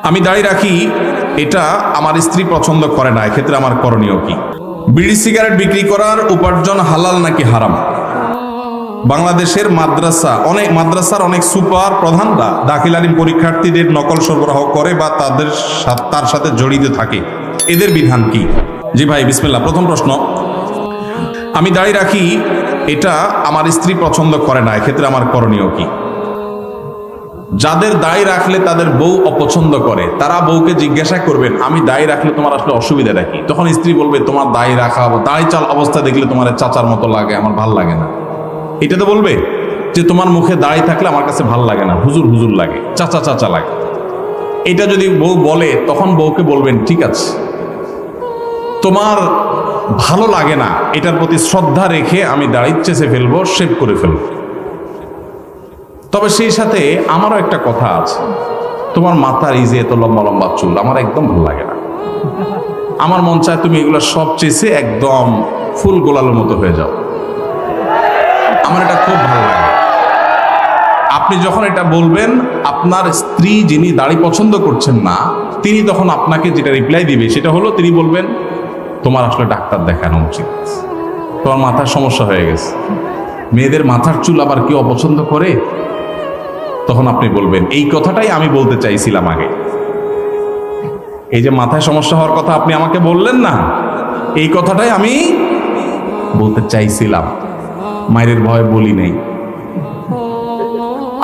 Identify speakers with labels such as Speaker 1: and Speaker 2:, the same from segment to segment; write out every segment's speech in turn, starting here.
Speaker 1: আমি দাড়ি রাখি, এটা আমার স্ত্রী পছন্দ করে না, এক্ষেত্রে আমার করণীয় কি? বিড়ি সিগারেট বিক্রি করার উপার্জন হালাল নাকি হারাম? বাংলাদেশের মাদ্রাসার অনেক সুপার প্রধানরা দাখিল আলিম পরীক্ষার্থীদের নকল সরবরাহ করে বা তার সাথে জড়িত থাকে, এদের বিধান কি? জি ভাই, বিসমিল্লাহ। প্রথম প্রশ্ন, আমি দাড়ি রাখি, এটা আমার স্ত্রী পছন্দ করে না, এক্ষেত্রে আমার করণীয় কি? যাদের দাড়ি রাখলে তাদের বউ অপছন্দ করে, তারা বউকে জিজ্ঞাসা করবেন, আমি দাড়ি রাখলে তোমার আসলে অসুবিধাটা কি? তখন স্ত্রী বলবে, তোমার দাড়ি রাখা, দাড়ি চাল অবস্থা দেখলে তোমার চাচার মতো লাগে, আমার ভাল লাগে না। এটা তো বলবে যে তোমার মুখে দাড়ি থাকলে আমার কাছে ভাল লাগে না, হুজুর হুজুর লাগে, চাচা চাচা লাগে। এটা যদি বউ বলে, তখন বউকে বলবেন, ঠিক আছে, তোমার ভালো লাগে না, এটার প্রতি শ্রদ্ধা রেখে আমি দাড়ি চেঁচে ফেলবো, শেভ করে ফেলবো। তবে সেই সাথে আমারও একটা কথা আছে, তোমার মাথার এই যে এত লম্বা লম্বা চুল আমার একদম ভালো লাগে না, আমার মন চায় তুমি এগুলো সব চেঁচে একদম ফুল গোলালের মতো হয়ে যাও, আমার এটা খুব ভালো লাগে। আপনি যখন এটা বলবেন, আপনার স্ত্রী যিনি দাড়ি পছন্দ করছেন না, তিনি তখন আপনাকে যেটা রিপ্লাই দিবে সেটা হলো, তিনি বলবেন, তোমার আসলে ডাক্তার দেখানো উচিত, তোমার মাথার সমস্যা হয়ে গেছে। মেয়েদের মাথার চুল আবার কেউ অপছন্দ করে? তখন আপনি বলবেন, এই কথাটাই আমি বলতে চাইছিলাম আগে। এই যে মাথায় সমস্যা হওয়ার কথা আপনি আমাকে বললেন না, এই কথাটাই আমি বলতে চাইছিলাম, মায়ের ভয়ে বলি নেই।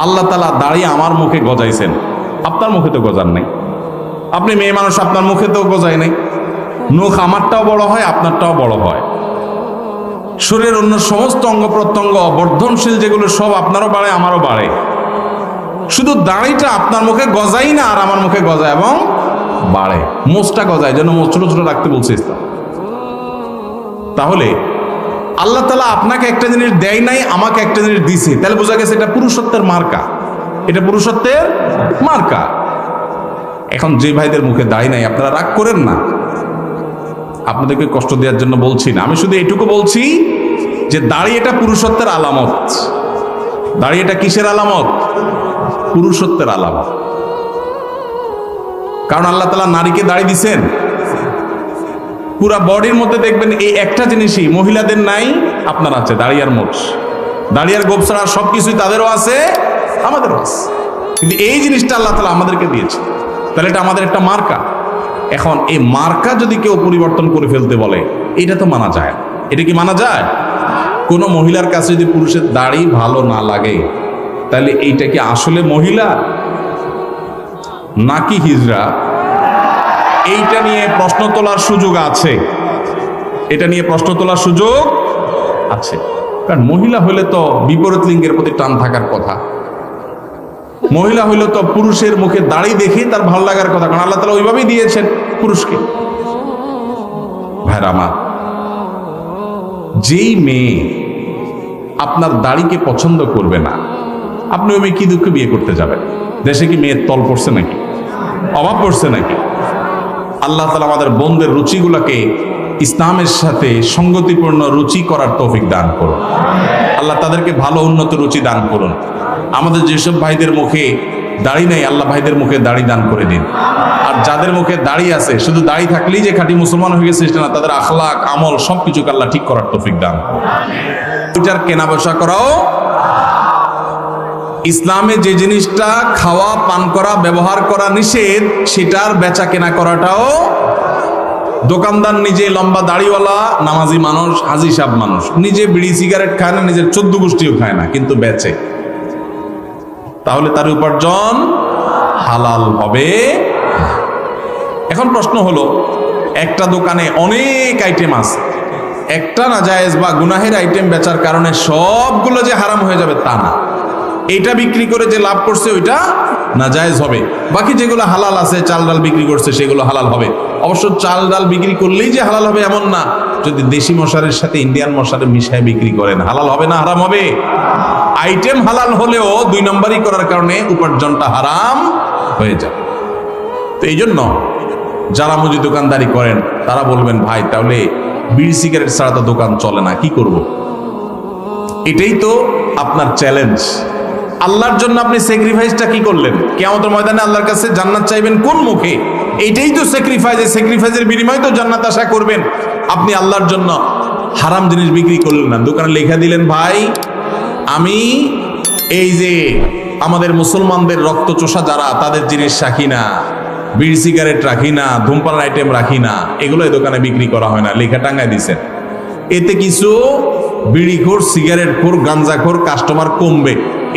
Speaker 1: আল্লাহ তাআলা দাড়ি আমার মুখে গজাইছেন, আপনার মুখে তো গজান নাই। আপনি মেয়ে মানুষ, আপনার মুখে তো গজায় নাই। নখ আমারটাও বড় হয়, আপনারটাও বড় হয়। শরীরের অন্য সমস্ত অঙ্গ প্রত্যঙ্গ বর্ধনশীল যেগুলো সব আপনারও বাড়ে, আমারও বাড়ে। শুধু দাড়িটা আপনার মুখে গজাই না, আর আমার মুখে গজায় এবং বাড়ে। মোচটা গজায়, যেন মোচ ছোট ছোট রাখতে বলছে ইসলাম। তাহলে আল্লাহ তাআলা আপনাকে একটা জিনিস দেয় নাই, আমাকে একটা জিনিস দিছে, তাহলে বোঝা গেছে এটা পুরুষত্বের মার্কা, এটা পুরুষত্বের মার্কা। এখন যে ভাইদের মুখে দাড়ি নাই, আপনারা রাগ করেন না, আপনাদেরকে কষ্ট দেওয়ার জন্য বলছি না, আমি শুধু এটুকু বলছি যে দাড়ি এটা পুরুষত্বের আলামত। দাড়ি এটা কিসের আলামত? পুরুষত্বের আলামত। কারণ আল্লাহ তাআলা নারীকে দাড়ি দিছেন, পুরা বডির মধ্যে দেখবেন এই একটা জিনিসই মহিলাদের নাই, আপনার আছে, দাড়ি আর মোচ। দাড়ি আর গোঁফ ছাড়া সবকিছুই তাদেরও আছে, আমাদেরও আছে, কিন্তু এই জিনিসটা আল্লাহ তাআলা আমাদেরকে দিয়েছে, তাহলে এটা আমাদের একটা মার্কা। এখন এই মার্কা যদি কেউ পরিবর্তন করে ফেলতে বলে, এটা তো মানা যায়। এটা কি মানা যায়? কোনো মহিলার কাছে যদি পুরুষের দাড়ি ভালো না লাগে, তাহলে এইটা কি আসলে মহিলা নাকি হিজড়া? এইটা নিয়ে প্রশ্ন তোলার সুযোগ আছে, এটা নিয়ে প্রশ্ন তোলার সুযোগ আছে। কারণ মহিলা হইলে তো বিপরীত লিঙ্গের প্রতি টান থাকার কথা, মহিলা হইলে তো পুরুষের মুখে দাড়ি দেখে তার ভালো লাগার কথা, কারণ আল্লাহ তাআলা ওইভাবেই দিয়েছেন পুরুষকে। ভাইরা আমার, যেই মেয়ে আপনার দাড়িকে পছন্দ করবে না, আপনি ওই মেয়ে কি দুঃখে বিয়ে করতে যাবেন? দেশে কি মেয়ের তল পড়ছে নাকি, অভাব পড়ছে নাকি? আল্লাহ তাআলা আমাদের বোনদের রুচিগুলোকে ইসলামের সাথে সঙ্গতিপূর্ণ রুচি করার তৌফিক দান করুন। আল্লাহ তাদেরকে ভালো উন্নত রুচি দান করুন। আমাদের যেসব ভাইদের মুখে দাড়ি নেই, আল্লাহ ভাইদের মুখে দাড়ি দান করে দিন। আর যাদের মুখে দাড়ি আছে, শুধু দাড়ি থাকলেই যে খাঁটি মুসলমান হয়ে গেছে সেটা না, তাদের আখলাক আমল সবকিছুকে আল্লাহ ঠিক করার তৌফিক দান করুন। এটার কেনা বেচা করাও ইসলামে যে জিনিসটা খাওয়া, পান করা, ব্যবহার করা নিষেধ, সেটার বেচা কেনা করাটাও। দোকানদার নিজে লম্বা দাড়িওয়ালা নামাজি মানুষ, হাজি সাহেব মানুষ, নিজে বিড়ি সিগারেট খায় না, নিজের 14 গোষ্ঠীও খায় না, কিন্তু বেচে, তাহলে তার উপার্জন হালাল হবে। এখন প্রশ্ন হলো, একটা দোকানে অনেক আইটেম আছে, একটা নাজায়েজ বা গুনাহের আইটেম বেচার কারণে সবগুলো যে হারাম হয়ে যাবে তা না। এটা বিক্রি করে যে লাভ করছে ওইটা নাজায়েজ হবে, বাকি যেগুলো হালাল আছে, চাল ডাল বিক্রি করছে সেগুলো হালাল হবে। অবশ্য চাল ডাল বিক্রি করলেই যে হালাল হবে এমন না, যদি দেশি মশারের সাথে ইন্ডিয়ান মশারে মিশায় বিক্রি করেন, হালাল হবে না হারাম হবে? আইটেম হালাল হলেও 2 নম্বরই করার কারণে উপার্জনটা হারাম হয়ে যায়। তো এই জন্য যারা মুদি দোকানদারি করেন তারা বলবেন, ভাই তাহলে বিড়ি সিগারেট ছাড়া তো দোকান চলে না, কি করব? এটাই তো আপনার চ্যালেঞ্জ। আল্লাহর জন্য আপনি স্যাক্রিফাইসটা কি করলেন? কিয়ামতের ময়দানে আল্লাহর কাছে জান্নাত চাইবেন কোন মুখে? এইটাই তো স্যাক্রিফাইস। এই স্যাক্রিফাইসের বিনিময়ে তো জান্নাত আশা করবেন। আপনি আল্লাহর জন্য হারাম জিনিস বিক্রি করলেন না, দোকানে লেখা দিলেন, ভাই আমি এই যে আমাদের মুসলমানদের রক্ত চোষা যারা, তাদের জিনিস রাখি না, বিড়ি সিগারেট রাখি না, ধূমপান আইটেম রাখি না, এগুলো এই দোকানে বিক্রি করা হয় না, লেখা টাঙ্গায় দিছেন। এতে কিছু বিড়িখোর, সিগারেটখোর, গাঞ্জাখোর কাস্টমার কমবে,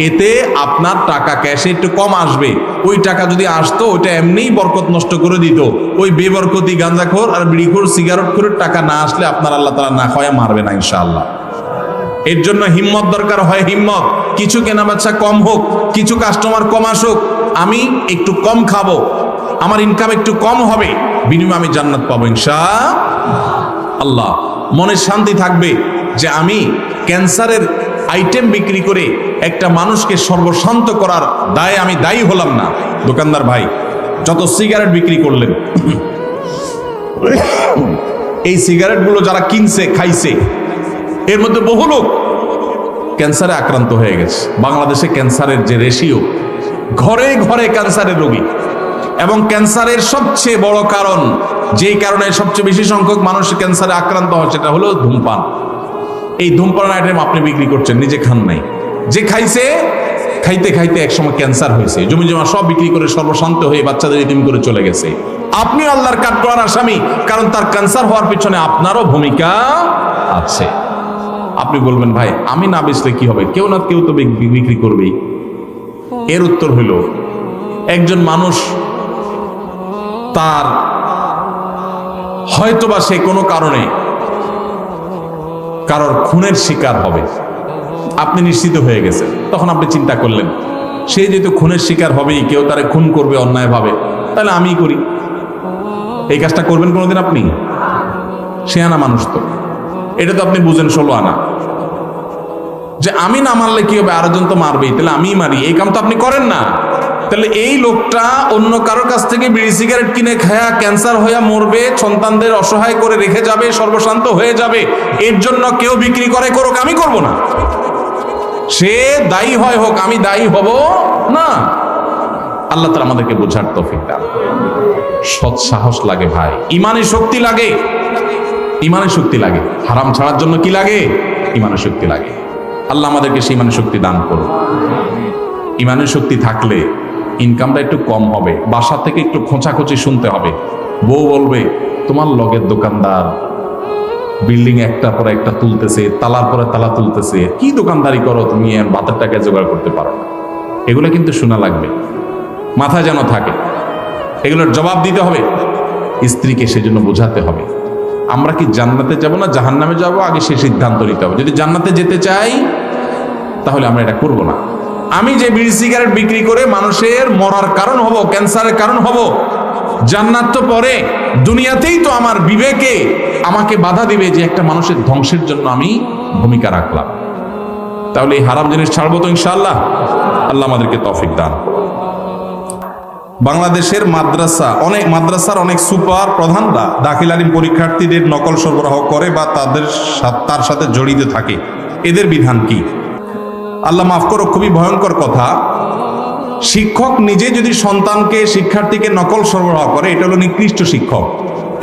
Speaker 1: এতে আপনার টাকা ক্যাশে একটু কম আসবে। ওই টাকা যদি আসতো ওইটা এমনিই বরকত নষ্ট করে দিত। ওই বেবরকতি গাঞ্জাখোর আর বিড়িখোর, সিগারেটখোরের টাকা না আসলে আপনার আল্লাহ তাআলা না খাওয়া মারবে না ইনশাআল্লাহ। এর জন্য হিম্মত দরকার হয়, হিম্মত। কিছু কেনাবেচা কম হোক, কিছু কাস্টমার কম আসুক, আমি একটু কম খাবো, আমার ইনকাম একটু কম হবে, বিনিময়ে আমি জান্নাত পাবো ইনশাআল্লাহ। মনে শান্তি থাকবে যে আমি ক্যান্সারের আইটেম বিক্রি করে একটা মানুষকে সর্বশান্ত করার দায়ে আমি দায়ী হলাম না। দোকানদার ভাই যত সিগারেট বিক্রি করলেন, এই সিগারেটগুলো যারা কিনছে, খাইছে, এর মধ্যে বহু লোক ক্যান্সারে আক্রান্ত হয়ে গেছে। বাংলাদেশে ক্যান্সারের যে রেশিও, ঘরে ঘরে ক্যান্সারের রোগী, এবং ক্যান্সারের সবচেয়ে বড় কারণ, যেই কারণে সবচেয়ে বেশি সংখ্যক মানুষ ক্যান্সারে আক্রান্ত হয়, সেটা হলো ধূমপান। এই ধূমপান আইটেম আপনি বিক্রি করছেন, নিজে খান নাই, যে খাইছে, খাইতে খাইতে একসময় ক্যান্সার হয়েছে, জমি জমা সব বিক্রি করে সর্বশান্ত হয়ে বাচ্চাদের ইতিম করে চলে গেছে। আপনি আল্লাহর কাঠগড়ার আসামি, কারণ তার ক্যান্সার হওয়ার পিছনে আপনারও ভূমিকা আছে। আপনি বলবেন, ভাই আমি না বেচলে কি হবে? কেউ না কেউ তো বিক্রি করবেই। এর উত্তর হইল, একজন মানুষ তার হয়তোবা সে কোনো কারণে কারোর খুনের শিকার হবে, আপনি নিশ্চিত হয়ে গেছেন, তখন আপনি চিন্তা করলেন সে যেহেতু খুনের শিকার হবেই, কেউ তারে খুন করবে অন্যায়ভাবে, তাহলে আমি করি। এই কাজটা করবেন কোনোদিন আপনি? সে আনা মানুষ তো, এটা তো আপনি বুঝেন 16 আনা, যে আমি না মারলে কি হবে, আরেকজন তো মারবেই, তাহলে আমি মারি, এই কাম তো আপনি করেন না। তাহলে এই লোকটা অন্য কারোর কাছ থেকে বিড়ি সিগারেট কিনে খায়া ক্যান্সার হইয়া মরবে, সন্তানদের অসহায় করে রেখে যাবে, সর্বশান্ত হয়ে যাবে। এর জন্য কেউ বিক্রি করে করুক, আমি করব না। সে দায়ী হয় হোক, আমি দায়ী হব না। আল্লাহ তাআলা আমাদেরকে বোঝার তৌফিক দান। সৎ সাহস লাগে ভাই, ইমানের শক্তি লাগে, ইমানের শক্তি লাগে। হারাম ছাড়ার জন্য কি লাগে? ইমানের শক্তি লাগে। আল্লাহ আমাদেরকে সেই ইমানের শক্তি দান করুন। ইমানের শক্তি থাকলে ইনকামটা একটু কম হবে, বাসা থেকে একটু খোঁচাখুচি শুনতে হবে। বউ বলবে, তোমার লগের দোকানদার বিল্ডিং একটার পর একটা তুলতেছে, তালার পরে তালা তুলতেছে, কি দোকানদারি করো তুমি, ভাতের টাকা জোগাড় করতে পারো না। এগুলো কিন্তু শোনা লাগবে, মাথায় যেন থাকে, এগুলোর জবাব দিতে হবে। স্ত্রীকে সেজন্য বোঝাতে হবে, আমরা কি জান্নাতে যাব না জাহান্নামে যাব, আগে সে সিদ্ধান্ত নিতে হবে। যদি জান্নাতে যেতে চাই তাহলে আমরা এটা করব না। আমি যে বিড়ি সিগারেট বিক্রি করে মানুষের মরার কারণ হব, ক্যান্সারের কারণ হব, জান্নাত তো পরে, দুনিয়াতেই তো আমার বিবেকে আমাকে বাধা দিবে যে একটা মানুষের ধ্বংসের জন্য আমি ভূমিকা রাখলাম। তাহলে এই হারাম জিনিস ছাড়বো তো ইনশাআল্লাহ। আল্লাহ আমাদেরকে তৌফিক দান। বাংলাদেশের মাদ্রাসার অনেক সুপার প্রধানরা দাখিল আলিম পরীক্ষার্থীদের নকল সরবরাহ করে বা তার সাথে জড়িত থাকে, এদের বিধান কি? আল্লাহ মাফ করো, খুবই ভয়ঙ্কর কথা। শিক্ষক নিজে যদি সন্তানকে, শিক্ষার্থীকে নকল সরবরাহ করে, এটা হলো নিকৃষ্ট শিক্ষক।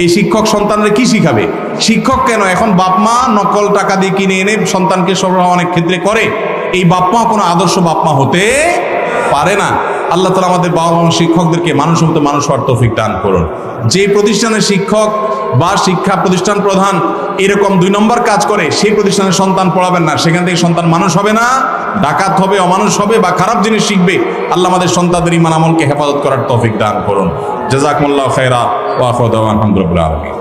Speaker 1: এই শিক্ষক সন্তানরা কি শিখাবে? শিক্ষক কেন, এখন বাপ মা নকল টাকা দিয়ে কিনে এনে সন্তানকে সরবরাহ অনেক ক্ষেত্রে করে। এই বাপ মা কোনো আদর্শ বাপ মা হতে পারে না। আল্লাহ তাআলা আমাদের বাবা মা শিক্ষকদেরকে মানুষ মতো মানুষ হওয়ার তৌফিক দান করুন। যে প্রতিষ্ঠানের শিক্ষক বা শিক্ষা প্রতিষ্ঠান প্রধান এরকম 2 নম্বর কাজ করে, সেই প্রতিষ্ঠানের সন্তান পড়াবেন না, সেখান থেকে সন্তান মানুষ হবে না, ডাকাত হবে, অমানুষ হবে বা খারাপ জিনিস শিখবে। আল্লাহ আমাদের সন্তানদের ঈমান আমলকে হেফাজত করার তৌফিক দান করুন। জাযাকুমুল্লাহু খায়রা ওয়া আখিরু দাওয়ানা আলহামদুলিল্লাহি।